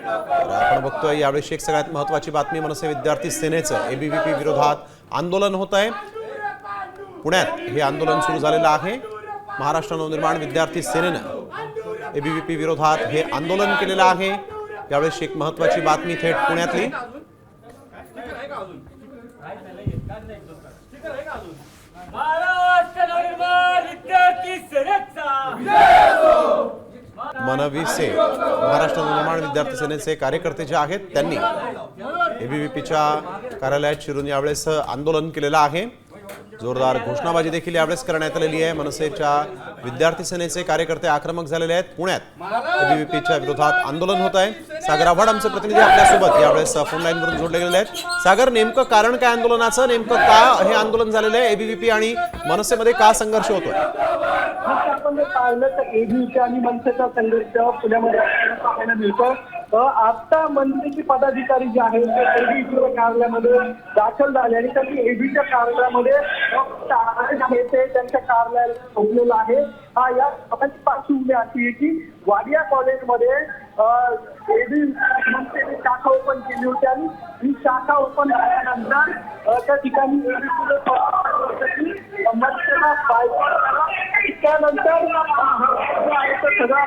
तर आपण बघतोय यावेळी एक सगळ्यात महत्त्वाची बातमी मनसे विद्यार्थी सेनेचं एबीव्हीपी विरोधात आंदोलन होत आहे। पुण्यात हे आंदोलन सुरू झालेलं आहे। महाराष्ट्र नवनिर्माण विद्यार्थी सेनेनं एबीव्हीपी विरोधात हे आंदोलन केलेलं आहे। यावेळी एक महत्त्वाची बातमी थेट पुण्यातली। मनविसे महाराष्ट्र नवनिर्माण विद्यार्थी सेनेचे कार्यकर्ते जे आहेत त्यांनी एबीव्हीपीच्या कार्यालयात शिरून यावेळेस आंदोलन केलेलं आहे। जोरदार घोषणाबाजी देखील यावेळेस करण्यात आलेली आहे। मनसेच्या विद्यार्थी सेनेचे कार्यकर्ते आक्रमक झालेले आहेत। पुण्यात एबीव्हीपीच्या विरोधात आंदोलन होत आहे। सागर आव्हाड आमचे प्रतिनिधी आपल्यासोबत यावेळेस फोन लाईन वरून जोडले गेलेले आहेत। सागर, नेमकं कारण काय आंदोलनाचं, नेमकं का हे आंदोलन झालेलं आहे? एबीव्हीपी आणि मनसेमध्ये का संघर्ष होतोय? आपण पाहिलं तर एबीव्हीपी आणि मनसेचा संघर्ष पुण्यामध्ये पाहायला मिळतो। आता मनसेचे पदाधिकारी जे आहेत ते एबीव्हीपीच्या कार्यालयामध्ये दाखल झाले आणि त्यांनी एबीव्हीच्या कार्यालयामध्ये ते त्यांच्या कार्यालयात झोपलेलं आहे। या सभाची पार्श्वभूमी अशी आहे की वाडिया कॉलेजमध्ये मनसेने शाखा ओपन केली होती आणि ही शाखा ओपन झाल्यानंतर त्या ठिकाणी मनसेला त्यानंतर सगळा